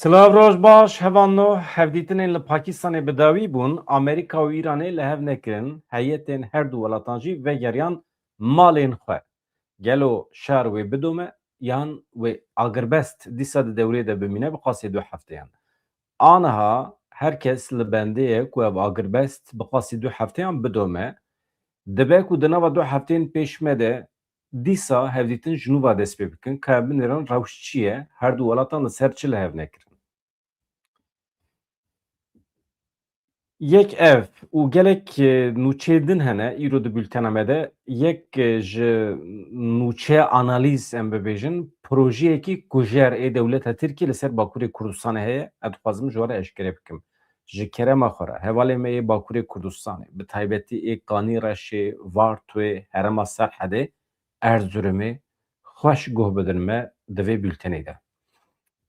Silav roj baş hevanno hevdîtinên li Pakistanê bi dawî bûn, Amerîka û Îranê li hev nekirin heyetên her du welatan jî vegeriyan malên xwe. Gelo şer wê bidome yan wê agirbest dîsa di dewrê de bimîne bi qasî du hefteyan. Aniha herkes li bendê ye ku ev agirbest bi qasî du hefteyan bidome, dibe ku di nava du hefteyên pêşme de dîsa hevdîtin ji nû ve dest pê bikin ka ev binêrin rewş çi ye, her du welatan li ser çi li hev nekirin. Yek ev û gelek nûçeyê din hene îro di bültena me de yek ji nûçeya analîz em bibêjin projeyekî ku jer ê dewleta Tirkiye li ser Bakurê Kurdistanê heye ez dixwazim ji we re eşkere bikim. Ji kerema xwe re hevalê me ê Bakurê Kurdistanê bi taybetî ê Kanî Reşê, Vartûyê, Herêma Serhedê, Erzurumê xweş guh bidin me di vê bültenê de.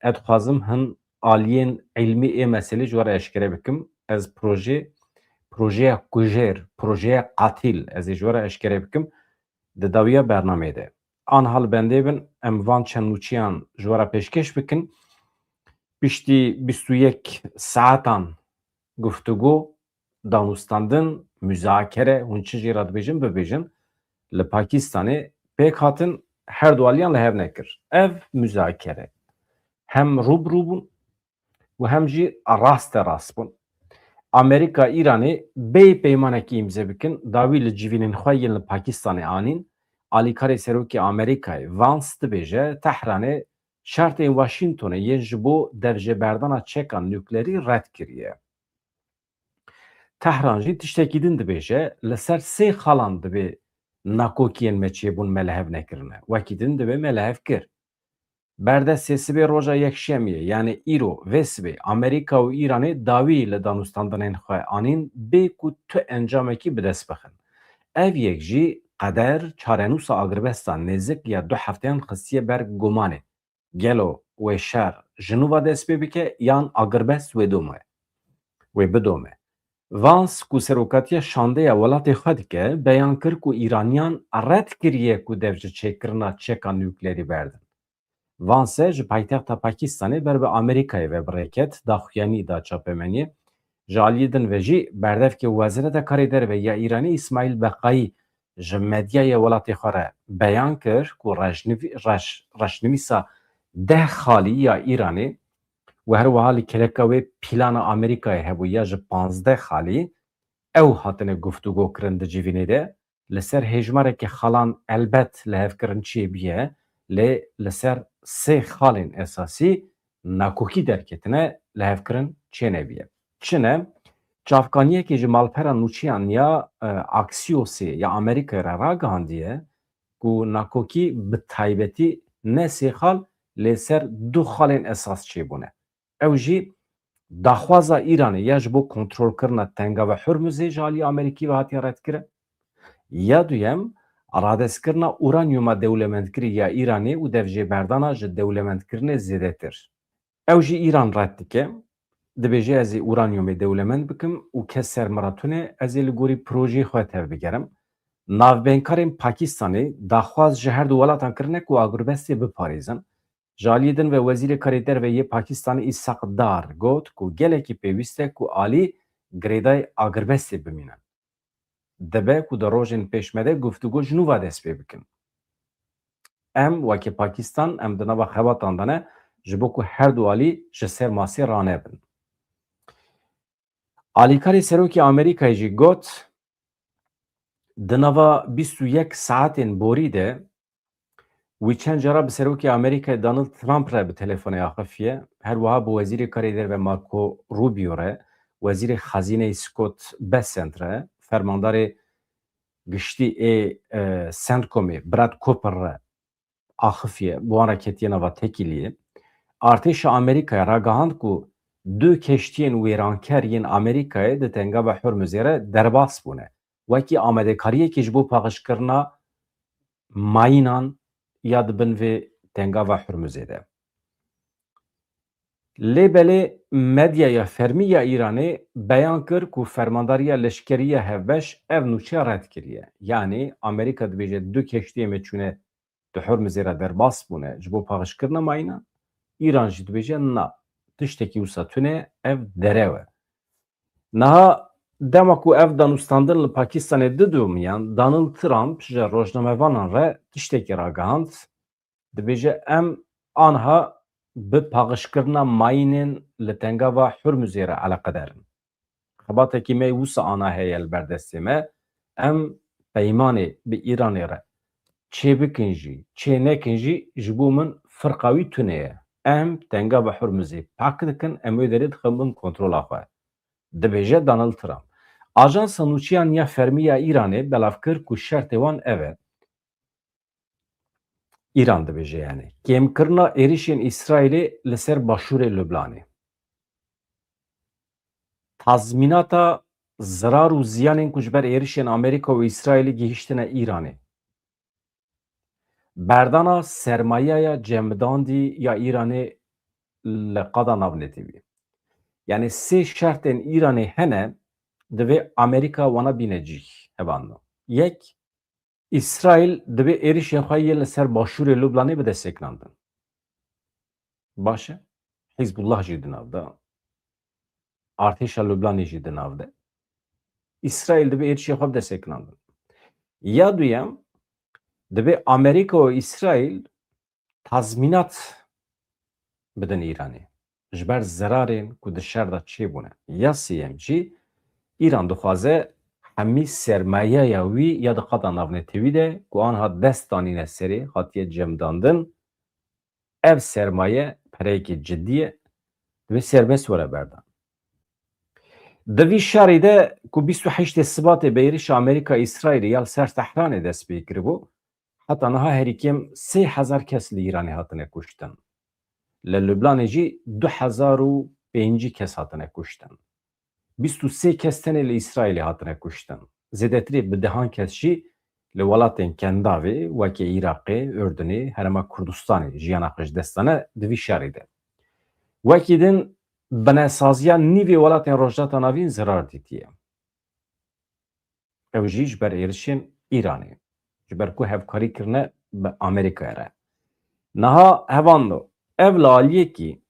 Ez dixwazim hin aliyên ilmî ê meselê ji we re eşkere bikim. Ez projeya kujêr, projeya qatîl ez ê ji we re eşkere bikim di dawiya bernameyê de. Aniha li bendê bin em van çend nûçiyan ji we re pêşkêş bikin. Piştî 21 saetan guftugû, danûstandin, müzakere hûn çi jî re dibêjin bibêjin li Pakistanê pêk hatin her du aliyan li hev nekir. Ev müzakere hem rûbirû bûn û hem jî rast bûn. Amerika İranê bê peymanekî îmze bikin dawî li civînên xwe yên li Pakistanê anîn alîkarê Serokê Amerîkayê Vance dibêje Tehranê şertên Washingtonê yên ji bo devjêberdana çeka nuklerî red kiriye. Tehran jî tiştekî din dibêje li ser sê xalan dibê nakokiyên me çêbûn me li hev nekirine. Wekî din dibe me li hev kir. Berdestê sibê roja yekşemiyê yani îro vê sibê Amerîka û Îranê dawî li danûstandanên xwe anîn bê ku tu encamekî bi dest bixin. Ev yek jî qeder çarenûsa agirbesta nêzik ya du hefteyan xistiye ber gumanê. Gelo wê şer ji nû ve dest pê bike yan agirbest wê bidome. Vance ku seroketiya şandeya welatê xwe dike beyan kir ku Îraniyan red kiriye ku dev ji çêkirina çeka nuklerî berdin. Vance ji paytexta Pakistanê ber bi Amerîkayê ve birêket daxuyanî da çapemeniyê ji aliyê din ve jî berdevkê Wezîreta Karê Derve ya Îranê İsmaîl Beqayî ji medyaya welatê xwe re beyan kir ku reşnivîsa 10 xalî ya Îranê û her wiha li keleka wê plana Amerîkayê hebû ya ji 15 xalî ew hatine guftûgû kirin di civînê de li ser hêjmarekê xalan elbet li hevkirin çêbiye lê li ser sê xalên esasî nakokî derketine li hevkirin çênebiye. Çi ne? Çavkaniyekê ji malpera nûçiyan ya Axiosê ya Amerîkayê re ragihandiye ku nakokî bi taybetî ne sê xal lê ser du xalên esas çêbûne. Ew jî daxwaza Îranê ya ji bo kontrolkirina Tengava Hurmuzê ji aliyê Amerîkî ve hatiye redkirin ya duyem radestkirina uranyuma dewlemendkirî ya Îranê û devjêberdana ji dewlemendkirinê zêdetir. Ew jî Îran red dike dibêje ez ê uranyumê dewlemend bikim û kes sermiratûnê ez ê li gorî projeyê xwe tev bigerim. Navbênkarên Pakistanê daxwaz ji her du welatan kirine ku agirbestê biparêzin. Ji aliyê din ve Wezîrê Karê Derve yê Pakistanê Îshak Dar got ku gelekî pêwîst e ku alî girêdayê agirbestê bimînin. Dibe ku di rojên pêşme de guftûgû ji nû ve dest pê bikin. Em wekî Pakistan em di nava xebatan de ne ji bo ku her du alî ji ser masê ranebin. Alîkarê Serokê Amerîkayê jî got di nava 21 saetên borî de wî çend cara bi Serokê Amerîkayê Donald Trump re bi telefonê axifiye, her wiha bi Wezîrê Karê Derve Marco Rubio re, Wezîrê Xezîneyê Scott Bessent re, fermandarê giştî ê CENTCOMê Brad Cooper re axifiye, bi wan re ketiye nava tekîliyê. Artêşa Amerîkayê ragihand ku du keştiyên wêranker yên Amerîkayê di Tengava Hurmuzê re derbas bûne. Wekî amadekariyekê ji bo paxişkirina mayînan ya dibin vê Tengava Hurmuzê de. Lêbelê medyaya fermî ya Îranê beyan kir ku fermandariya leşkeriya hevbeş ev nûçeya red kiriye. Yani Amerîka dibêje du keştiyê me çûne di Hurmuzê re derbas bûne ji bo paxişkirina mayînan. İran jî dibêje na. Ti tiştekî wisa tune ev dere ve. Niha dema ku ev danûstandin li Pakistanê didûmiyan, Donald Trump ji rojnamevanan re tiştekî ragihand, dibêje em anha bi paqijkirina mayînên li tengava Hurmuzê re eleqedar in. Xebatekî me wisa ana heye li ber destê me, em peymanê bi Îranê re çêbikin jî, çê nekin jî ji bo min firqa wî tune ye. Em tengava Hurmuzê pak dikin, em wê derê dixin bin kontrola xwe. Dibêje Donald Trump. Ajansa Nûçiya Nîya Fermî ya Îranê belav kir ku şertê wan ev e. İran dibêje yani. Kêmkirina êrişên İsraîlê li ser başûrê Lubnanê. Tazmînata zirar û ziyanên ku ji ber êrişên Amerîka û İsraîlê gihîştine Îranê. Berdana sermayeya cemdandî ya Îranê li qada navnetîvî. Yani sê şertên Îranê hene divê Amerîka wana bîne cih hevan. Yek, İsraîl divê êrişên xwe yê li ser başûrê Lubnanê bi desteklandin. Baş e? Hizbullah jî di nav de. Artêşa Lubnanê jî di nav de. İsraîl divê êrişên xwe bi desteklandin. Ya duyem, divê Amerîka û İsraîl tazmînat bidin Îranê ji ber zerarên ku di şer de çêbûne. Ya sêyem jî İran dixwaze hemî sermayeya wî ya di qada navnetewî de ku anha dest danîne serê hatiye cemdandin, ev sermaye pereyekî ciddî ye, divê serbest were berdan. Di vî şerê de ku 28 Sibatê bi êrişa Amerîka İsraîlê ya li ser Tehranê dest pê kiribû, heta niha herî kêm 3000 kes li Îranê hatine kuştin. Li Lubnanê jî 2005 kes hatine kuştin. 23 kes tenê li İsraîlê hatine kuştin. Zêdetirê bi dehan kes jî li welatên kendavê wekî Iraqê, Ürdünê, Herêma Kurdistanê jiyana xwe ji dest dane di vî şerê de. Wekî din binesaziya nîvê welatên Rojhilata Navîn zirar dîtiye. Ew jî ji ber êrişên Îranê. Ji ber ku hevkarî kirine bi Amerîkaya re. Niha hevan do. Ev li aliyekî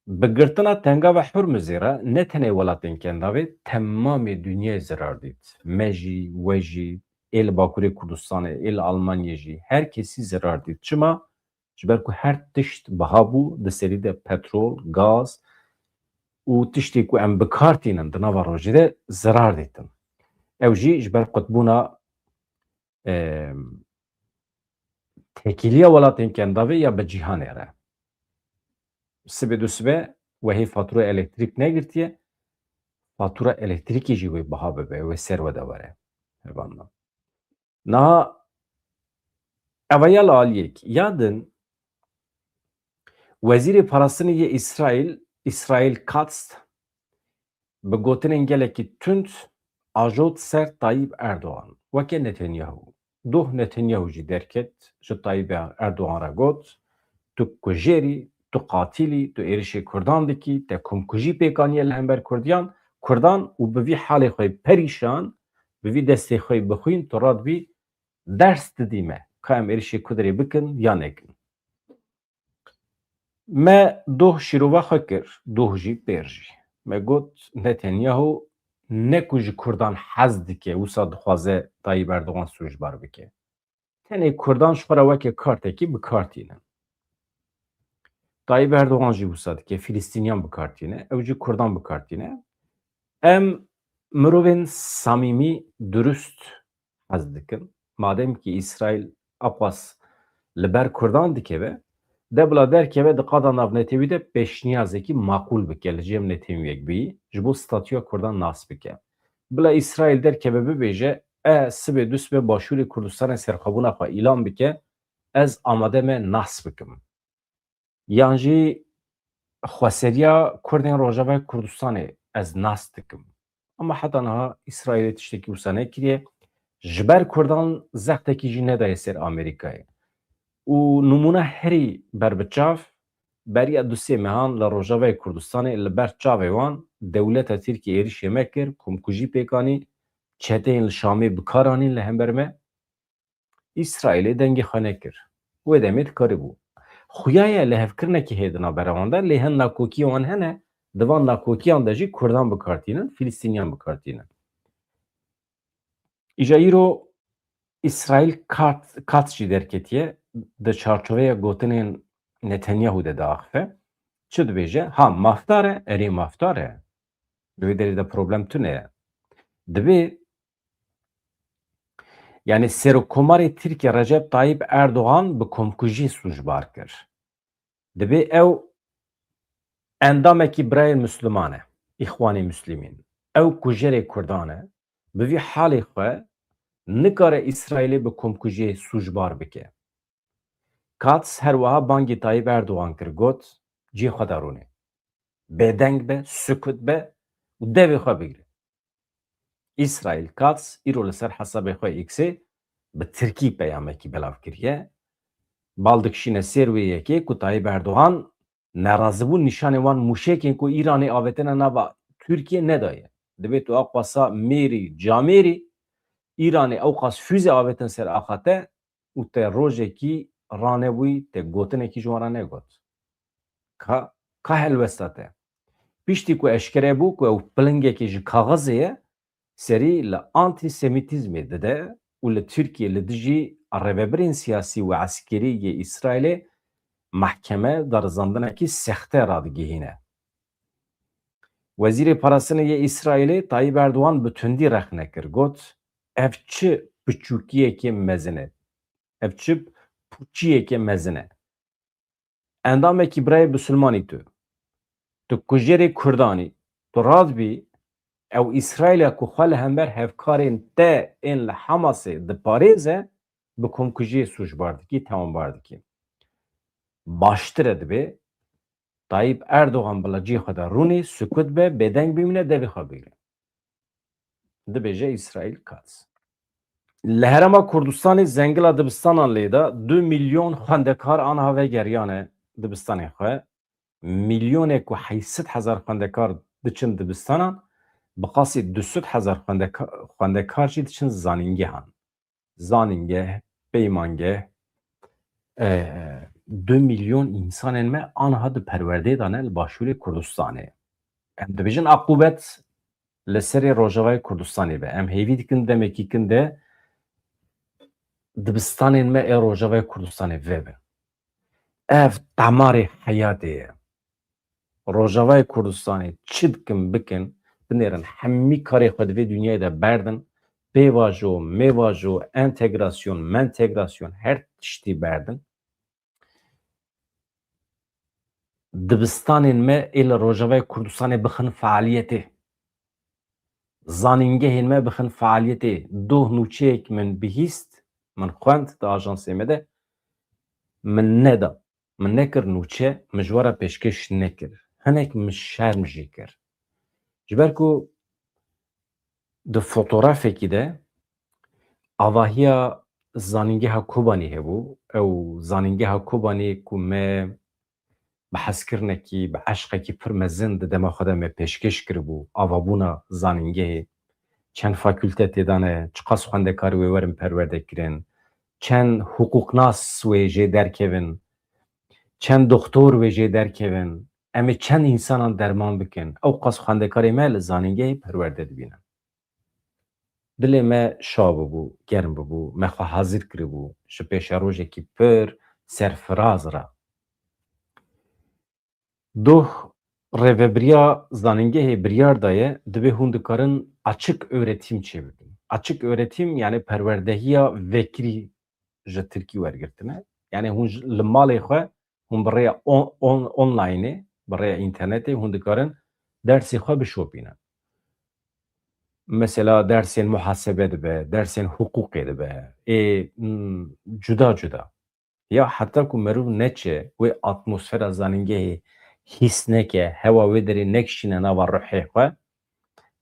bi girtina tengava Hurmuzê re ne tenê welatên kendavê temamê dunyayê zirar dît. Me jî, we jî, ê li Bakurê Kurdistanê, ê li Almanyê jî herkesî zirar dît. Çima? Ji ber ku her tişt biha bû di serî de petrol, gaz û tiştê ku em bikar tînin di nava rojê de zirar dîtin. Ew jî ji ber qutbûna tekîliya welatên kendavê ya bi cîhanê re. Sibê du sibe wehî fatura elektrîk negirtiye, fatura elektrîkê jî wê biha bibe, wê ser we de were. Hevandan. Niha ev ya li aliyekî. Ya din Wezîrê Parastinê yê İsraîl Katz bi gotinên gelekî tund ajot ser Tayyip Erdogan weke Netanyahu. Doh Netanyahu jî derket ji Tayyip Erdogan re got tu kujerî, tu qatilî, tu êrişê Kurdan dikî, te komkujî pêkaniye li hember Kurdan û bi vî halê xwe perîşan, bi vî destê xwe bixwîn tu radibî ders didî me ka em êrişê Kurdrê bikin ya nekin. Me doh şîrova xwe kir, doh jî pêr jî. Me got Netanyahu ne ku ji Kurdan hez dike wisa dixwaze Tayyip Erdogan sûcbar bike. Tenê Kurdan ji xwe re weke kartekî bikartîne. Tayyip Erdogan jî wisa dike Filîstîniyan bikartîne, ew jî Kurdan bikartîne. Em mirovên samîmî, durust hez dikin. Madem ki İsraîl axwas li ber Kurdan dikeve, de bila derkeve di qada navnetewî de pêşniyazekî maqûl bike li cem Netanyahûyek bî ji bo statûya Kurdan nas bike. Bila İsraîl derkeve bibêje sibê du sibê Başûrê Kurdistanê serxwebûna xwe îlan bike, ez amade me nas bikim. Yan jî xweseriya Kurdên Rojavayê Kurdistanê ez nas dikim. Ama heta niha İsraîlê tiştekî wisa nekiriye, ji ber Kurdan zextekî jî nedaye ser Amerîkayê. û nimûna herî berbiçav beriya du sê mehan li Rojavayê Kurdistanê li ber çavê wan dewleta Tirkiye êrişê me kir, komkujî pêkanî, çeteyên li Şamê bikar anîn li hember me. İsraîlê dengê xwe nekir. Wê demê dikarîbû. Xuyaya lehevkirnekî hêdina beravan de lê hin nakokî wan hene divan nakokiyan de jî Kurdan bikartînin, Filistîniyan bikartînin. Îja îro İsrail kat jî derketiye di çarçoveya gotinên Netanyahu de diaxife. Çi dibêje? Ha mafdar e, erê mafdar e. Li wê derê de problem tune ye. Dibe yani Serokkomarê Tirkiye Recep Tayyip Erdoğan bi komkujî sûcbar kir. Dibe ew endamekî birayên Müslüman e, İxwanê Müslîmîn. Ew kujerê Kurdan e. Bi vî halê xwe nikare İsraîlê bi komkujiyê sûcbar bike. Katz her wiha bangê Tayyip Erdoğan kir got cî xwe de rûne. Bêdeng be, sukut be û devê xwe bigire. İsrail Katz îro li ser hesabê xwe X'ê bi Tirkî peyamekî belav kiriye. Bal dikişîne sêr wê yekê ku Tayyip Erdoğan nerazibûn nîşanê wan mûşekên ku Îranê avêtine nava Tirkiye nedaye. Dibe tu aqasa mêrî, camêrî Îranê ew qas füze avêtin ser axa te û te rojekî ranebûyî te gotinekî ji wan re negot. Ka helwesta te. Piştî ku eşkere bû ku ew pilingekê ji kaxezê ye serî li antîsemitîzmê dide û li Tirkiye li dijî rêvebirên siyasî û eskerî yê İsraîlê mehkeme darizandinekî sexte radigihîne. Wezîrê Parastinê yê İsraîlê Tayyip Erdoğan bi tundî rexne kir. Got ev çi piçûkiyekê mezin e. Ev çi pûçiyekê mezin e. Endamekî birayê Bisûlmanî tu. Tu kujerê Kurdanî. Tu radbî ew İsraîla ku xwe li hember hevkarên te ên li Hamasê diparêze bi komkujiyê sûcbar dikî, tewambar dikî. Baştir e dibe Tayyip Erdoğan bila cî xwe de rûnê sukut be, bêdeng bimîne devê xwe bigire. Dibêje İsraîl Katz. Li Herêma Kurdistanê zengila dibistanan lê de 2 milyon xwendekar aniha vegeriyane dibistanê xwe. Milyonê ku 800,000 xwendekar diçin dibistanan bi qasî 200,000 xwendekar jî diçin zanîngehan. Zanîngeh, peymangeh 2 milyon însanên me aniha di perwerdeyê dane li Başûrê Kurdistanê. Em dibêjin aqubet li serê Rojavayê Kurdistanê be. Em hêvî dikin demekî kin de dibistanên me ê Rojavayê Kurdistanê vebe. Ev temarê heyatê ye. Rojavayê Kurdistanê çi dikin bikin binêrin hemî karê xwe di vê dunyayê de berdin. Pêvajo, mêvajo, entegrasyon, mentegrasyon her tiştî berdin. Dibistanên me ê li Rojavayê Kurdistanê bixin fealiyetê. Zanîngehên me bixin fealiyetê. Duh nûçeyek min bihîst, min xwend di ajansê me de min neda. Min nekir nûçe, min ji we re pêşkêş nekir. Hinek min şerm jî kir. Ji ber ku di fotoğrafekî de avahiya zanîngeha Kobanî hebû. Ew zanîngeha Kobanî ku me bi hezkirinekî, bi eşqekî pir mezin di dema xwe de me pêşkêş kiribû. Avabûna zanîngehê. Çend fakülte têdan e, çi qas xwendekarî wê werin perwerdekirin. Çend hukuknas wê jê derkevin. Çend doktor wê jê derkevin. Em ê çend însanan derman bikin. Ew qas xwendekarê me li zanîngehê perwerde dibînin. Dilê me şav bibû, germ bibû, me xwe hezir kiribû ji pêşa rojekî pir serfiraz re. Duh rêveberiya zanîngehê biryar daye divê hûn dikarin açık öğretim çêbikin. Açık öğretim yani perwerdehiya vekirî ji Tirkî wergirtine. Yani hûn li malê xwe hûn bi rêya onlineê, bi rêya internetê hûn dikarin dersê xwe bişopînin. Mesela dersên muhasebe dibe, dersên hukukê dibe, cuda cuda. Ya heta ku merûv neçe wê atmosfera zanîngehê hîs neke, hewa wê derê nekişîne nava ruhê xwe,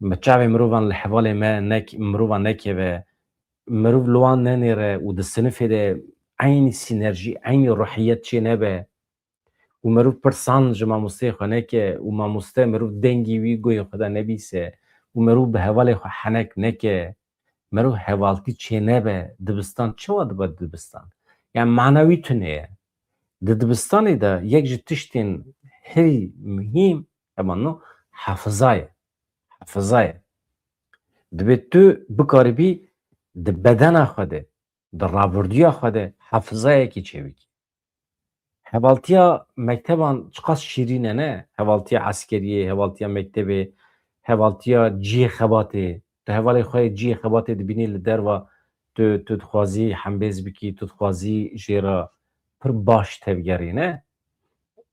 çavê mirovan li hevalê me mirovan nekeve, mirov li wan nenêre û di sinifê de aynî sînerjî, aynî ruhiyet çê nebe û mirov pir san ji mamosteyê xwe neke û mamoste mirov dengî wî goyê xwe de nebîse û mirov bi hevalê xwe henek neke, mirov hevaltî çê nebe, dibistan çawa dibe dibistan? Yani manewî tune ye. Di dibistanê de yek ji tiştên herî muhîm heman no hefiza ye. Hefiza ye. Divê tu bikaribî di bedena xwe de, di rabirdûya xwe de hefizayekî çêbikî. Hevaltiya mekteban çiqas şîrîn e ne? Hevaltiya eskeriyê, hevaltiya mektebê, hevaltiya ciyê xebatê. Tu hevalê xwe yê ciyê xebatê dibînî li derve tu dixwazî hembêz bikî, tu dixwazî jê re pir baş tevgerî ne?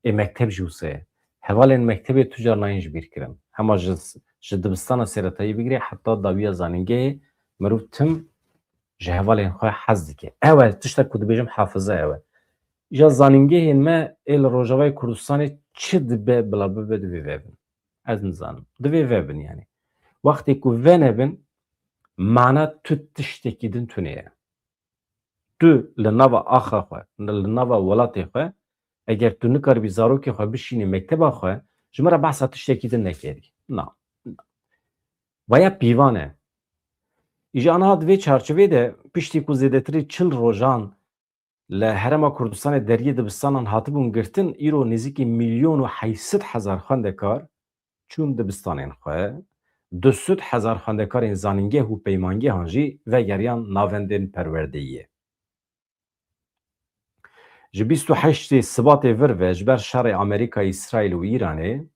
Ê mekteb jî wisa ye. Hevalên mektebê tu car nayên ji bîr kirin. Hema ji dibistana sêretayî bigirî heta dawiya zanîngehê mirov tim ji hevalên xwe hez dike. Ew e tiştek ku dibêjim hefiza ew e. Ya zanîngehên me ê li Rojavayê Kurdistanê çi dibe bila bibe divê vebin. Ez nizanim. Divê vebin yanî. Wextê ku venebin mana tu tiştekî din tune ye. Tu li nava axa xwe, li nava welatê xwe eger tu nikaribî zarokê xwe bişînî mekteba xwe ji me re behsa tiştekî din nekerî. Na. Vaya pîvan e. Îja aniha di vê çarçovê de piştî ku zêdetirî 40 rojan li Herêma Kurdistanê deriyê dibistanan hatibûn girtin, îro nêzîkî 1,800,000 xwendekar çûn dibistanên xwe, 200,000 xwendekarên zanîngeh û peymangehan jî vegeriyan navendên perwerdeyiyê. Ji 28 Sibatê vir ve ji ber şerê Amerîkayê, İsraîl û Îranê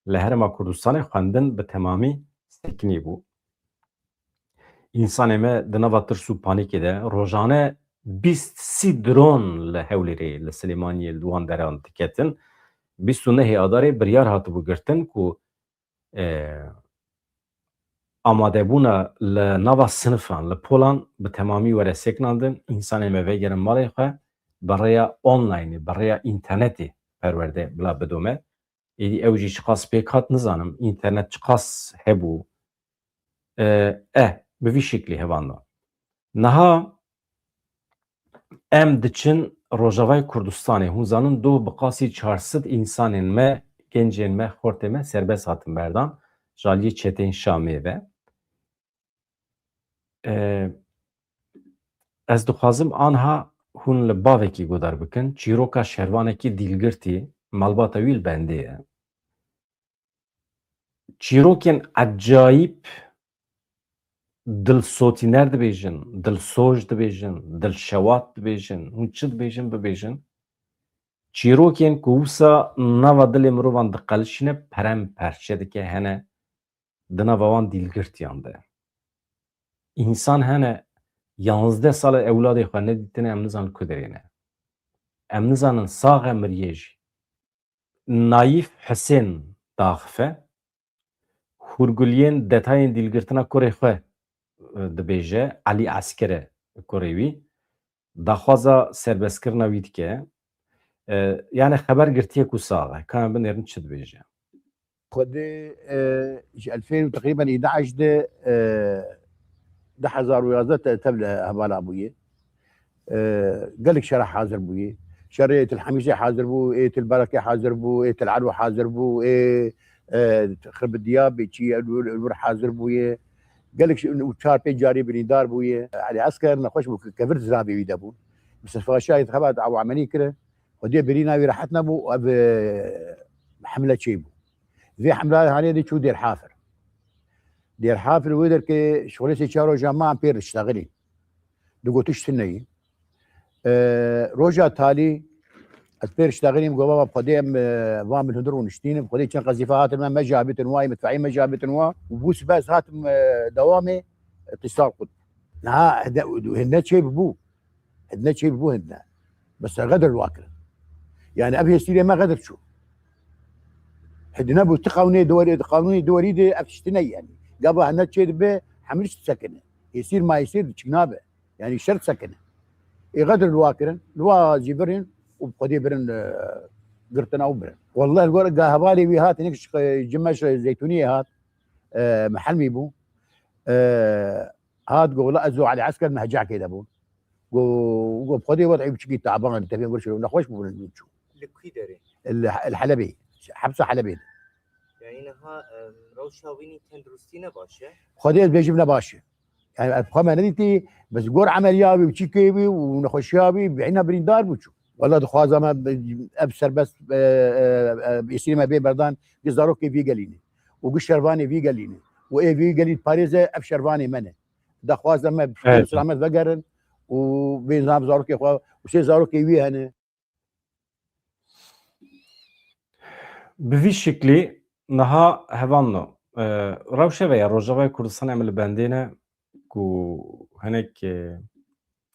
li Herêma Kurdistanê xwendin bi temamî sekinî bû. İnsanê me di nava tirs û panîkê de rojane 20 dron li Hewlêrê, li Silêmaniyê li wan deran diketin. 29 Adarê biryar hatibû girtin ku amadebûna li nava sinifan li Polan bi temamî were sêknandin. İnsanê me vegerin malê xwe bi rêya onlaynê, bi rêya înternetê perwerde bila bidome. Êdî ew jî çiqas pêk hat nizanim. Înternet çiqas hebû. Bi vî şeklî hevan da. Niha em diçin Rojavayê Kurdistanê hûn zanin doh bi qasî 400 însanên me, gencên me, xortê me serbest hatin berdan ji aliyê çetên Şamê ve. Ez dixwazim aniha hûn li bavekî godar bikin. Çîroka şervanekî dîlgirtî malbata wî li bendê ye. Çîrokên ecayîb dilsotîner dibêjin, dilsoj dibêjin, dilşewat dibêjin, hûn çi dibêjin bibêjin. Çîrokên ku wisa nava dilê mirovan diqelişîne perem perçe dike hene di nava wan dîlgirtiyan de. İnsan hene 11 sala ewladê xwe nedîtine em nizanin ku derê ne. Em nizanin saxe miriyê jî. Naîf Hisên daxife hûrguliyên detayên dîlgirtina kurê xwe dibêje Elî Eskerê kurê wî daxwaza serbestkirina wî dike. Yani xeber girtiye ku saxe. Ka em binêrin çi dibêje. خدي 2000 تقريبا 11 ده 10,011 تبلة هبال ابويه قال لك شرح حاضر بويه شريت الحميشه حاضر بو ايه البركه حاضر بو ايه العلوه حاضر بو ايه خرب الدياب شي الور حاضر بويه قال لك وشار بي جاري بنيدار بويه علي عسكر نخش بو كفرت زرابي ويدابون بس فاشايت خبات او عمليه كده ودي برينا راحتنا بو حمله شيبو في حمله عليه دي شو دير حافر دير حافر ويدر كي شغلتي شارو جماعه بير اشتغلي دقوتش سني روجا تالي اتبير اشتغلي مقوبه بقديم وام الهدرون اشتين بقديم كان قذيفات ما مجابت واي مدفعين مجابت وا وبوس باس هاتم دوامي اتصال قد ها هنا شيء ببو هنا شيء ببو هنا بس غدر الواكل يعني ابي سيري ما غدر شو حدنا بو تقاوني دوري دي افشتني يعني قبل هنا شيء به حملش سكنه يصير ما يصير جنابه يعني شرط سكنه يغدر الواكرن الوا جبرين وبقدي برن قرتنا وبرن والله الورقه هبالي وهات نكش جمش زيتونيه هات محل ميبو هات قول لا ازو على عسكر مهجع كده بو وبقدي وضعي بشكي تعبان انت فين قرش نخوش بو نشوف لكي داري الحلبي حبسه حلبي يعني انها روشاويني تندرستي نباشه خديت بيجيب نباشه يعني ابقى ما نديتي بس قور عمليابي وشيكيبي ونخوشيابي بعنا بريندار بوشو والله دخوازم اب سربس بيسيما بي بردان بزاروكي في قاليني وقش شرفاني في قاليني واي في قالي باريس اب شرفاني منه دخوازم بشكل Evet. سلامت بقرن وبنظام زاروكي وشي زاروكي في هنا Bi vî şeklî niha hevanno rewşeveya Rojavayê Kurdistanê em li bendê ku hinek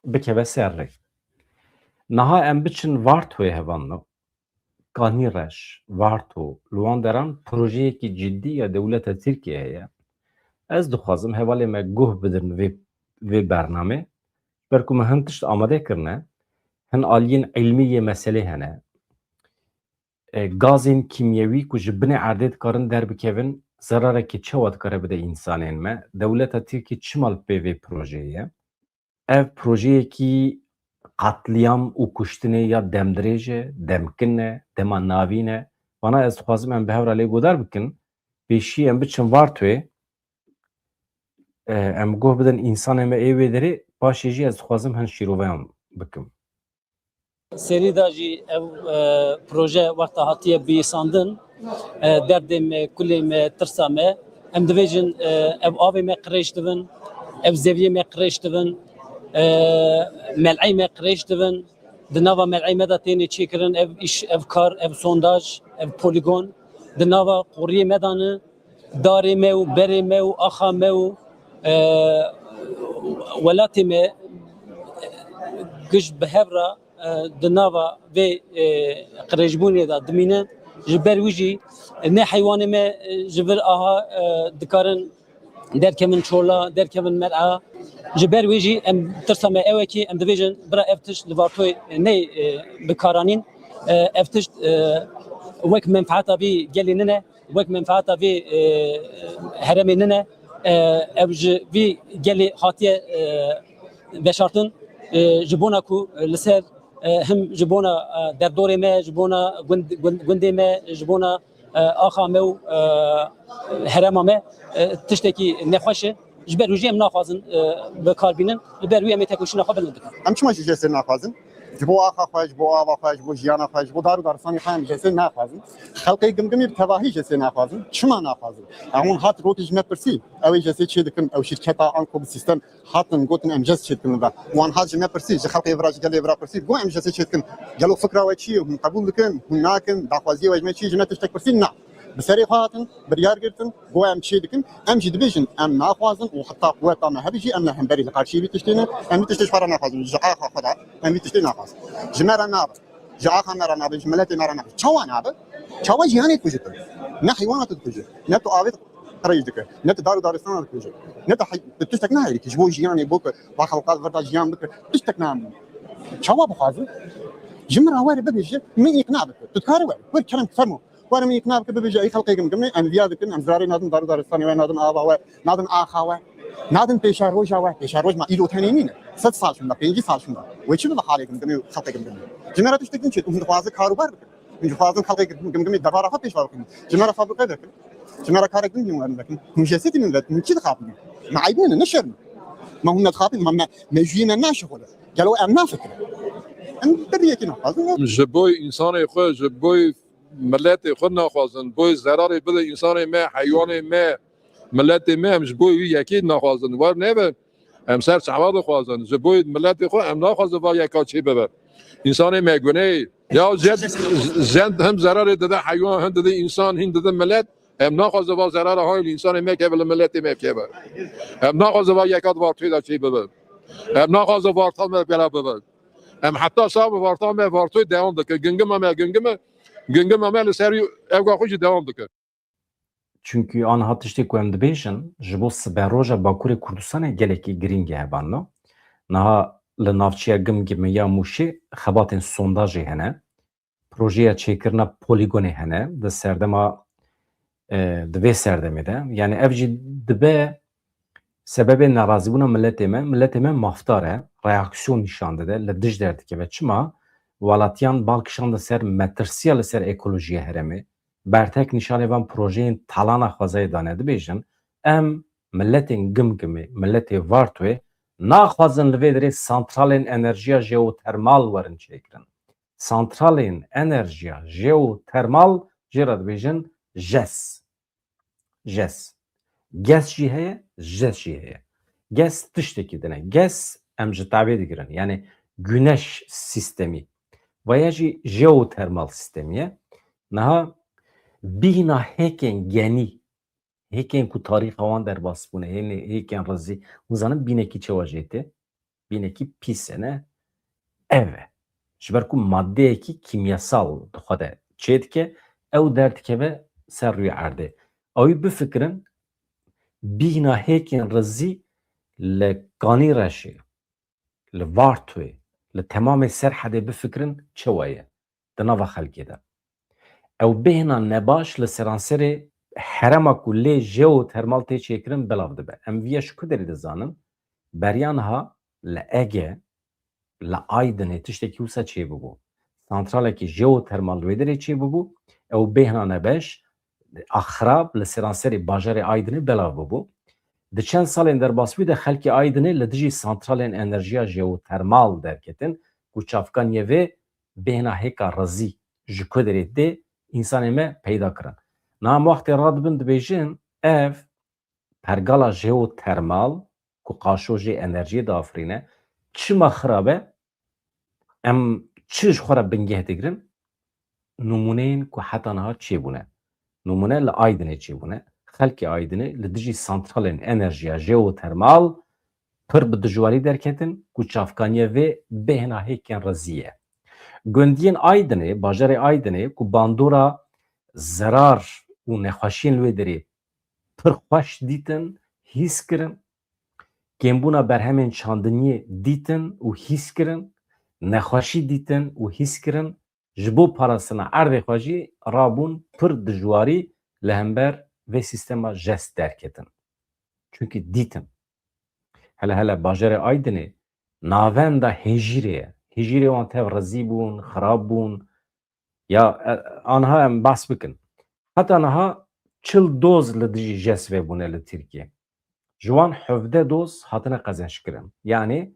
bikeve ser rê. Niha em biçin Vartoyê hevanno. Kanî reş, Varto, li wan deran projeyekî ciddî ya dewleta Tirkiye heye. Ez dixwazim hevalê me guh bidin vê bernamê ber ku me hin tişt amade kirine, hin aliyên ilmî yê meselê hene. Gazên kimyewî ku ji binê erdê dikarin derbikevin zerarekî çawa dikare bide însanên me. Dewleta Tirkiye çimal pê vê projeyê ye? Ev projeyekî qetliyam û kuştinê ya demdirêj e, demkin e, dema navîn e. Bana ez dixwazim em bi hewra lê godar bikin. Pêşî em biçin Vartoyê em guh bidin însanên me ê wê derê paşê jî ez dixwazim hin şîroveyan bikim. Serîda jî ev proje wexta hatiye bîsandin derdê me, kulê me, tirsa me em dibêjin ev avê me qirêj dibin, ev zeviyê me qirêj dibin, meleyê me qirêj dibin, di nava meleyê me de têne çêkirin ev îş, ev kar, ev sondaj, ev polîgon, di nava qoriyê me de ne, darê me û berê me û axa me û welatê me giş bi hevra di nava vê qirêjbûnê de dimîne ji ber wî jî ne heywanê me ji vir aha dikarin derkevin çola, derkevin mer'a ji ber wî jî em tirsa me ew ekî em dibêjin bira ev tişt li Vartoyê ney bikaranîn ev tişt wek menfaata vê gelê nine wek menfaata vê heremê nine ev ji vê gelê hatiye veşartin ji bona ku li ser hem ji bona derdorê me, ji bona gundê me, ji bona axa me û herema me tiştekî nexweş e. Ji ber wî jî em naxwazin bikarbînin, li ber wî em ê tekoşîna xwe bilind bikin. Em çima jî jestê naxwazin? Ji bo axa xwe, ji bo ava xwe, ji bo jiyana xwe, ji bo dar û daristanê xwe em jestê naxwazin. Xelkê gimgimî bi tevahî jestê naxwazin. Çima naxwazin? Hûn hat rotê ji me pirsî. Ew ê jestê çê dikin, ew şîrketa Anko bi sîstem hatin gotin em jest çê dikin ve. Wan hat ji me pirsî, ji xelkê vira ji gelê vira pirsî. Got em jestê çê dikin. Gelo fikra we çi ye? Hûn qebûl dikin, hûn nakin, daxwaziyê we ji me çi? Ji me tiştek pirsî? Na. Bi serê xwe hatin, biryar girtin, got em çê dikin. Em jî dibêjin em naxwazin û heta quweta me hebî jî em ne hemberî li qarşî vî tiştê ne. Em vî tiştê ji xwe re naxwazin. Ji axa xwe de em vî tiştê naxwazin. Ji me re nabe. Ji axa me re nabe, ji miletê me re nabe. Çawa nabe? Çawa jiyanê dikujîtir. Ne heywanat dikujî, ne tu avê qirêj dike, ne tu dar û daristana dikujî. Ne tu tiştek nahêlî ji bo jiyanê bo ku va xelqat virda jiyan bike, tiştek namî. Çawa bixwazin? Ji min re were bibêje, min îqna bike. Tu dikare were, wer kerem fermo. Were min îqna bike bibêje ey xelkê gimgimê em viya dikin, em zirarê nadin dar û daristanê we, nadin ava we, nadin axa we. Nadin pêşa roja we, pêşa roj ma îro tenê nîne. 100 sal şunda, 5 sal şunda. Wê çi bi halê gimgimê û xelkê gimgimê. Ji me re tiştekîn çê, hûn dixwazin karûbar bikin. Hûn dixwazin xelkê gimgimê devara xwe pêşva bikin. Ji me re fabrîqe dikin. Ji me re karek din werin dikin. Hûn jestê din vetin, hûn çi dixapin? Me eybîne ne şerm. Ma hûn ne dixapin, ma me jiyîne naşixole. Gelo em nafikirin. Em biriyekî naxwazin. Ji bo însanê xwe, ji bo milletê xwe naxwazin, bo zerarê bide însanê me, heywanê me, milletê me em ji bo wî yekê naxwazin. Wer nebe em ser çawa dixwazin. Ji bo milletê xwe em naxwazin va yeka çê bibe. İnsanê me gunê ya zend hem zerarê dide heywan, hin dide însan, hin dide millet. Em naxwazin va zerara hayl însanê me keve li milletê me keve. Em naxwazin va yeka Vartoyê de çê bibe. Em naxwazin Varta me bela bibe. Em heta savê Varta me Vartoyê devam dike. Gingime me gingime me li ser evga xwe jî devam dike. Çünkü an tiştê ku em dibêjin ji bo siberoja Bakurê Kurdistanê gelekî giring e hevanno. Niha li navçeya Gimgimê ya Mûşê xebatên sondajê hene. Projeya çêkirina polîgonê hene di serdema di vê serdemê de. Yani ev jî dibe sebebê nerazîbûna milletê me mafdar e. Reaksiyon nîşan dide li dij derdikeve. Çima welatiyan balkişan di ser metirsiya li ser ekolojiya heremê. Bertek nîşanê van projeyên talana xwezayê dane dibêjin em milletên Gimgimê, milletê Vartoyê naxwazin li vê derê santralên enerjiya jeotermal werin çêkirin. santralên enerjiya jeotermal jê re dibêjin JES. JES. GES jî heye, JES jî heye. GES tiştekî dine. GES em ji tavê digirin. Yani güneş sistemi. Veya jî jeotermal sistemi ye. Niha bîna hêkên genî, hêkên ku tarîxa wan derbas bûne, hêkên rezî, hûn zanin bînekî çawa jê tê? Bînekî pîs e ne? Ev e. Ji ber ku maddeyekî kimyasal dixwe de çê dike, ew derdikeve ser rûyê erdê. Ew bifikirin bîna hêkên rezî li Kanî Reşê, li Vartoyê, li temamê Serhedê bifikirin çawa ye di nava xelkê de. Ew bêhna nebaş li seranserê herema ku lê jeotermal tê çêkirin belav dibe. Em vîya ji ku derê dizanin? Beriya niha li Ege, li Aydinê tiştekî wisa çêbibû. Santralekî jeotermal wê derê çêbibû, ew bêhna nebeş axirab li seranserê bajarê Aydinê belav bibû. Di çend salên derbas wî de xelkê Aydinê li dijî santralên enerjiya jeotermal derketin ku çavkaniyê vê bêhna hêka rezî ji ku derê tê însanê me peyda kirin. Niha wextê radibin dibêjin ev pergala jeotermal ku qaşo jê enerjiyê diafirîne çima xirab e? Em çi ji xwe re bingeh digirin? Numûneyên ku heta niha çêbûne. Numune li Aydinê çêbûne. Xelkê Aydinê li dijî santralên enerjiya jeotermal pir bi dijwarî derketin ku çavkaniyê vê bêhna hêkên rezî ye. Gundiyên Aydinê, bajarê Aydinê ku bandora zerar û nexweşiyên li wê derê pir xweş dîtin, hîs kirin, kêmbûna berhemên çandiniyê dîtin û hîs kirin, nexweşî dîtin û hîs kirin, ji bo parastina erdê xwe jî rabûn pir dijwarî li hember vê sîstema JES derketin. Çünkü dîtin. Hele bajarê Aydinê navenda hêjîrê ye. Hêjîrê wan tev rezî bûn, xirab bûn. Ya aniha em behs bikin. Heta niha çil doz li dijî JES vebûne li Tirkiye. Ji wan 17 doz hatine qezenşkirin. Yani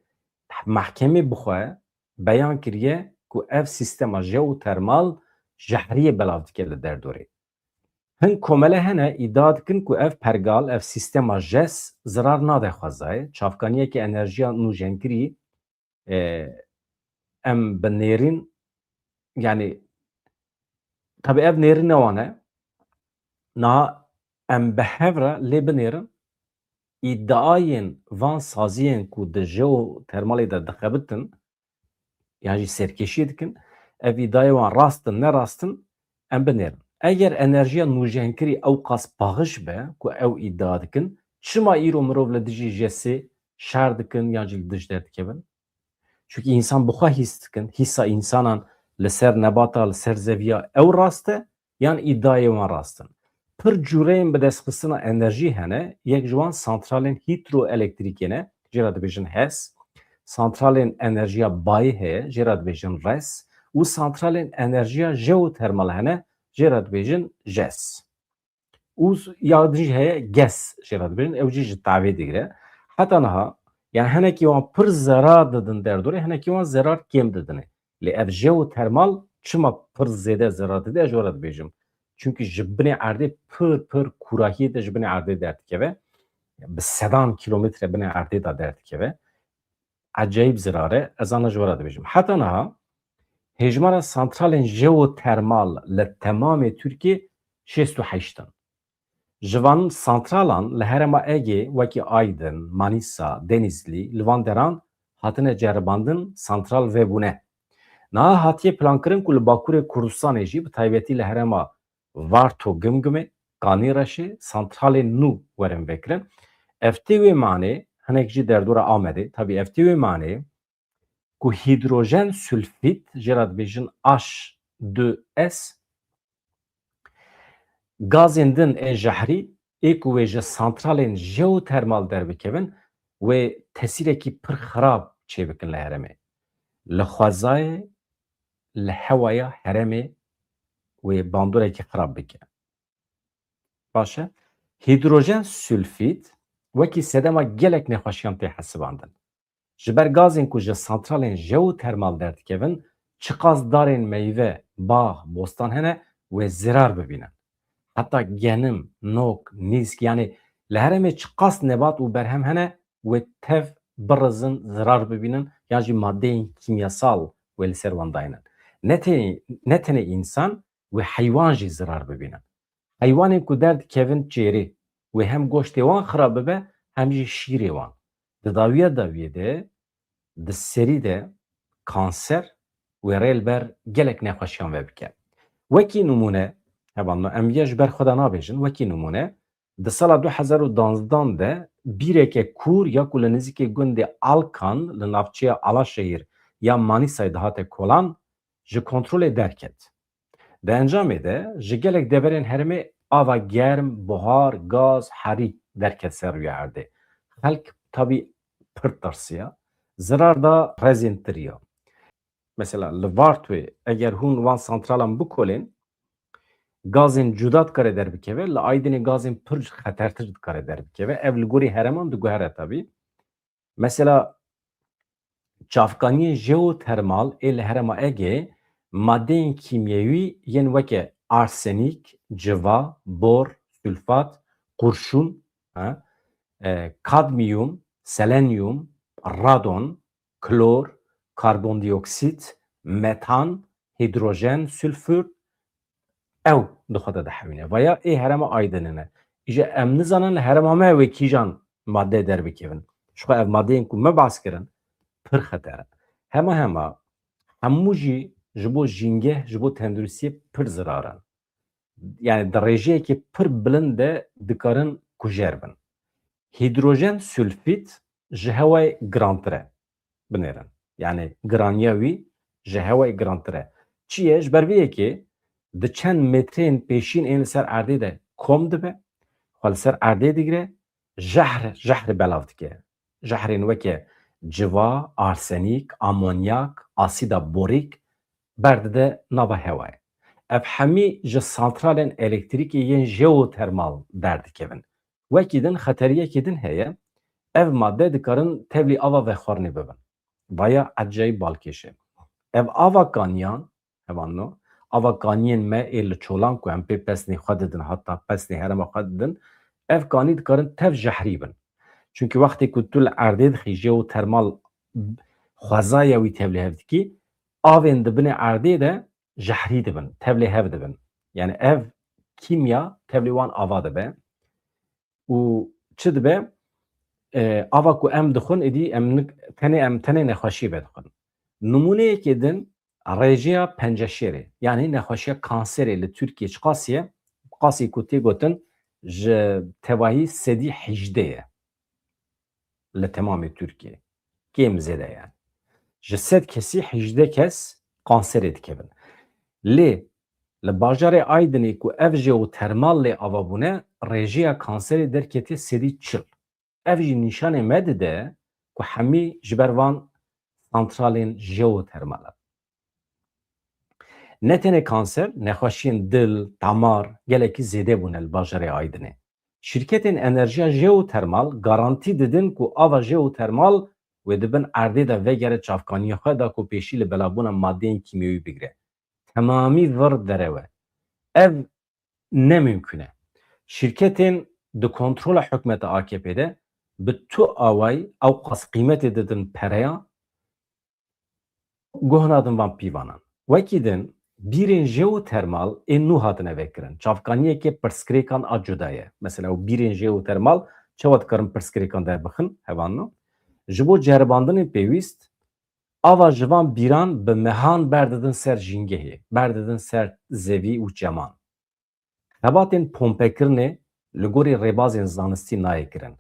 mahkemê bixwe beyan kiriye ku ev sîstema jeotermal jehriyê belav dike li derdorê. Hin komele hene îdia dikin ku ev pergal, ev sîstema JES zirar nade xwezayê. Çavkaniyekî enerjiya nûjenkirî em bi nêrîn yani tabii ev nêrîn ne wan e. Niha em bi hev re lê binêrin îdiayên van saziyên ku di jeotermalê de dixebitin yan jî serkêşiyê dikin ev îdiayê wan rast in nerast in em binêrin. Eger enerjiya nûjenkirî ew qas paxiş be ku ew îdia dikin çima îro mirov li dijî JESê şer dikin yan jî li dij derdikevin? Çünkü insan bixwe hîs dikin. Hîsa însanan li ser nebata, li ser zeviya ew rast e yan îdiayê wan rast in. Pir cûreyên bi destxistina enerjî hene. Yek ji wan santralên hîdroelektrîkê ne jê re dibêjin HES. Santralên enerjiya bayî heye jê re dibêjin RES û santralên enerjiya jeotermal hene jê re dibêjin JES. û ya dijî heye GES jê re dibêjin ew jî ji tavê digire. Heta niha yani henekî wan pir zerar didin derdorê, henekî wan zerar kêm didine. Lê ev jeotermal çima pir zêde zerar dide ji we re dibêjim. Çünkü ji binê erdê pir kurahiyê de ji binê erdê derdikeve. Bi sedan kilometre binê erdê de derdikeve. Acayip zerar e. Ez ana ji we re dibêjim. Heta niha hejmara santralên jeotermal li temamê Tirkiye 68 in. Ji van santralan li herêma Egê wekî Aydin, Manîsa, Denizlî li van deran hatine ceribandin santral vebûne. Niha hatiye plankirin ku li Bakurê Kurdistanê jî bi taybetî li herêma Varto Gimgimê, Kanî Reşê santralên nû werin vekirin. Ev tê wê manê hinek jî derdora Amedê. Tabii ev tê wê manê ku hîdrojen sülfît jê re dibêjin H2S gazên din ê jehrî ê ku wê ji santralên jeotermal derbikevin wê tesîrekî pir xirab çêbikin li herêmê. Li xwezayê, li hewaya herêmê wê bandorekî xirab bike. Baş e? Hîdrojen sülfît wekî sedema gelek nexweşiyan tê hesibandin. Ji ber gazên ku ji santralên jeotermal derdikevin çiqas darên meyve, bağ, bostan hene ve zirar bibînin. Heta genim, nok, nîsk yani li herêmê çiqas nebat û berhem hene ve tev birizin, zirar bibînin yan jî maddeyên kimyasal ve li ser wan dayînin. Ne tenê însan ve heywan jî zirar bibînin. Heywanên ku derdikevin çêrê ve hem goştê wan xirab bibe hem jî şîrê wan. Di dawiyê de di serî de kanser ve rê ber gelek nexweşiyan vebike. Wekî numune hevan em yê ji ber xwe de nabêjin wekî numune di sala 2012 de bîreke kûr ya ku li nizîkê gundê Alkan li navçeya Alaşehîr ya Manîsayê de hate kolan ji kontrolê derket. Di encamê de ji gelek deverên herêmê ava germ, buhar, gaz, herîk derket ser rûya erdê. Xelk tabî pir tirsiya, zirar da rezên tiriya. Mesela li Vartwê eger hûn wan santralan bikolên gazên cuda dikare derbikeve, li Aydinê gazên pir xetertir dikare derbikeve. Ev li gorî hereman diguhere tabî. Mesela çavkaniyên jeotermal ê li herêma Egê maddeyên kimyewî yên weke arsenîk, civa, bor, sülfat, kurşun, kadmiyum, selenyum, radon, klor, karbondioksit, metan, hidrojen, sülfür ew dixwe de hewîne. Veya ê herêma Aydinê ne. İje em nizanin li herêma me wê kîjan madde derbikevin. Ji xwe ev maddeyên ku me behs kirin pir xeter e. Hema hemû jî ji bo jîngeh, ji bo tenduristiyê pir zirar in. Yani di rêjeyekê pir bilind de dikarin kujer bin. Hidrojen sülfît ji hewayê girantir e binêrin. Yani giraniya wî ji hewayê girantir e. Çi ye? Ji ber vê yekê di çend metreyên pêşîn ên li ser erdê de kom dibe, xwe li ser erdê digire, jehr belav dike. Jehrên weke civa, arsenîk, amonyak, asîda borik berdide nava hewayê. Ev hemî ji santralên elektrîkê yên jeotermal derdikevin. Wekî din xeteriyekê din heye, ev madde dikarin tevlî ava vexwarinê bibin. Vaya ecayîb balkêşe. Ev ava kaniyan, hevanno, ava kaniyên me ê li çolan ku em pê pesnê xwe didin, heta pesnê herêma xwe didin, ev kanî dikarin tev jehrî bin. Çünkü wextê ku tu li erdê dixî jeotermal xwezaya wî tevlî hev dikî, avên dibinê erdê de jehrî dibin, tevlî hev dibin. Yani ev kimya tevlî wan ava dibe. û çi dibe? Ava ku em dixwin êdî em tenê nexweşî vedixwin. Numuneyekê din rêjeya penceşêrê yani nexweşiya kanserê li Tirkiye çi qasî ye? Qasî ku tê gotin ji tevahî sedî hejde ye li temamê Tirkiye. Kêm zêde yani. Ji sed kesî hejde kes kanserê dikevin. Lê li bajarê Aydinê ku ev jeotermal lê ava bûne rêjeya kanserê derketiye sedî çil. Ev jî nîşanê me dide ku hemî ji ber van santralên jeotermal e. Ne tenê kanser, nexweşiyên dil, damar gelekî zêde bûne li bajarê Aydinê. Şirketên enerjiya jeotermal garantî didin ku ava jeotermal wê dibin erdê de vegere çavkaniya xwe da ku pêşî li belavbûna maddeyên kimyewî bigire. Temamî vir derewe. Ev nemümkün e. Şirketên di kontrola hikûmeta AKP'de bi tu awayî ew qas qîmetê didin pereya guh nadin van pîvanan. Wekî din bîrên jeotermal ên nû hatine vekirin. Çavkaniyekê pirsgirêkan a cuda ye. Mesela bîrên jeotermal çawa dikarin pirsgirêkan derbixin hevanno. Ji bo ceribandinê pêwîst ava ji van bîran bi mehan berdidin ser jîngehê, berdidin ser zevî û çeman. Hebatên pompekirinê li gorî rêbazên zanistî nayê kirin.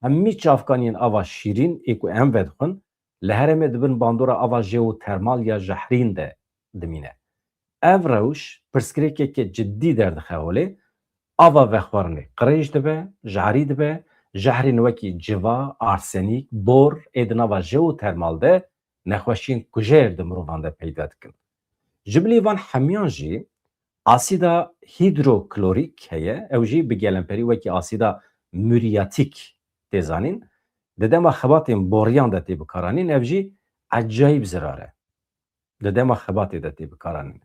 Hemî çavkaniyên ava şîrîn ê ku em vedixwin li herêmê dibin bandora ava jeotermal ya jehrîn de dimîne. Ev rewş pirsgirêkeke ciddî derdixe holê ava vexwarinê qirêj dibe, jarî dibe, jehrên wekî civa, arsenîk, bor ê di nava jeotermal de nexweşiyên kujer di mirovan de peyda dikin. Ji bilî van hemiyan jî asîda hîdroklorîk heye, ew jî bi gelemperî wekî asîda muriyatik tê zanîn, di dema xebatên boriyan de tê bikaranîn, ev jî ecayîb zirar e. دما خباتی ده تی بکارن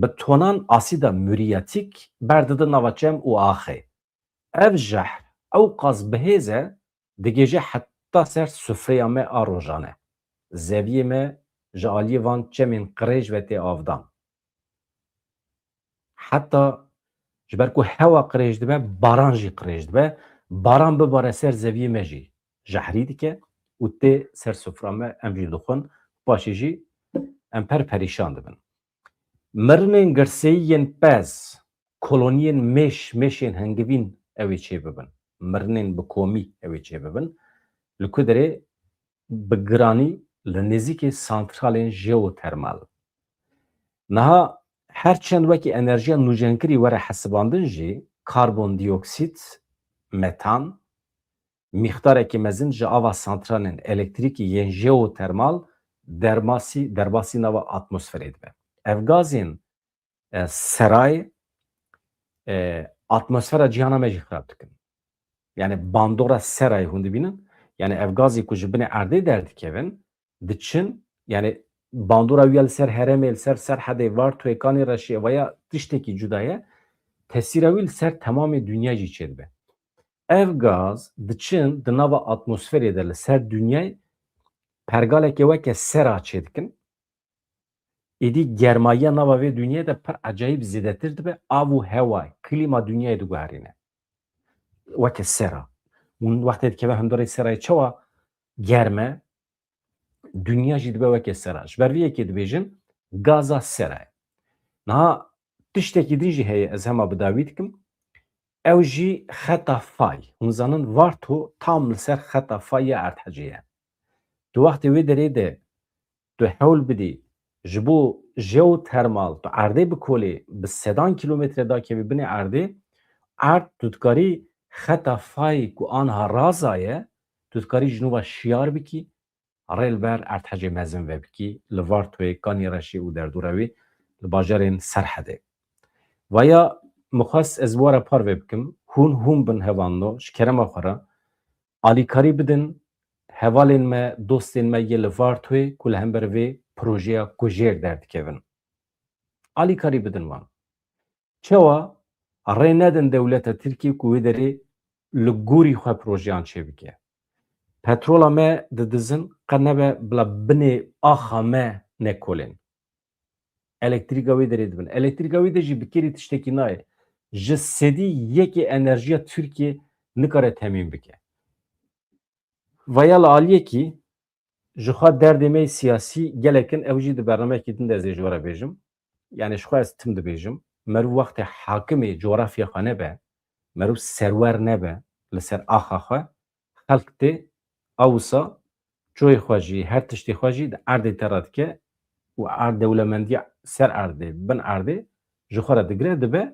بتونان آسیدا مریاتیک برده نواچم و آخه اف جحر او قاز بهیزه دگیجه حتی سر سفره ما آروژانه زویه ما جالی وان چمین قریج و تی آفدان حتی جبرکو هوا قریج دبه باران جی قریج دبه باران بباره سر زویه ما جی جحری دیکه و تی سر سفره ما ام جی دخون باشی جی ام پریشان دبن مرنین گرسیین پز کلونیین مشین هنگوین اوی چه ببن مرنین بکومی اوی چه ببن لکودره بگرانی لنزیک سانترالین ژئوترمال نها هرچند وکی انرژی نوجنکری وره حساباندن جی کاربون دیوکسید متان مقدار که مزن جا آوا سانترالین الکتریکی ین ژئوترمال درباسی نوا اتمسفرید به افغازین سرای اتمسفر جهان مجی خراب دکن یعنی باندورا سرای هندی بینن یعنی افغازی که جبنه ارده درد کهون دچن یعنی باندورا ویل سر هرمل سر حده وار تو اکانی رشی و یا تشتکی جدایه تاثیر ویل سر تمام دنیا جی چید به افغاز دچن دنوا اتمسفری دل سر دنیای پرگاله که وکه سرا چید کن ایدی گرمایی نواوی دنیا ده پر عجایب زیادتر دبه آب و هوای کلیما دنیای دو گهرینه وکه سرا اون وقتی که به هم داره سرای چوا گرمه دنیا جی دبه وکه سراش برویه که دبیجن گازا سرای نه تشتکی دیجی هی از همه بداوید کم او جی خطا فای اون زنن وارتو تام لسر خطا فای ارتحجیه دو وقتی وی داره ده دو حول بدی جبو ژئوترمال تو ارده بکلی به 3 کیلومتر دا که ببینه ارده ارد تودکاری خطا فای کو آنها رازایه تودکاری جنوبا شیار بکی ریل بر ارتحجی مزن و بکی لوار توی کانی رشی و در دوروی لباجرین سرحده و یا مخص از واره پار بکم هون بن هوانو شکرم آخرا آلیکاری بدن هوالین ما دوستین ما یه لوار توی کل هم بروی پروژه کوژیر درد کهون آلی کاری بدن وان چوا ری ندن دولت ترکیه کوی داری لگوری خواه پروژه چه بگه پترولا ما ددزن قنبه بلا بنی آخا ما نکولین الکتریکاوی داری دبن الکتریکاوی دجی بکری تشتکی نای جسدی یکی انرژی ترکیه نکاره تمیم بگه و یا لالیه کی جخوا دردمه سیاسی گلکن اوجی ده برنامه که دن دزی جوره بیجم یعنی شخوا از تم ده بیجم مرو وقت حاکم جغرافیا خانه به مرو سرور نبه لسر آخا خواه خلق ده اوسا جوی خواجی هر تشتی خواجی ده ارده تراد که و ارد دولمندی سر ارده بن ارده جخوا دگره ده به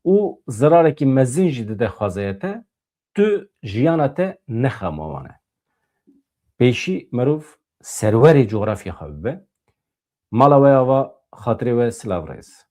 و ضراره که مزینجی ده خوازیته تو جیانته نخموانه پیشی مروف سرور جغرافیا خواه به مالا و خاطره و سلاو رئیس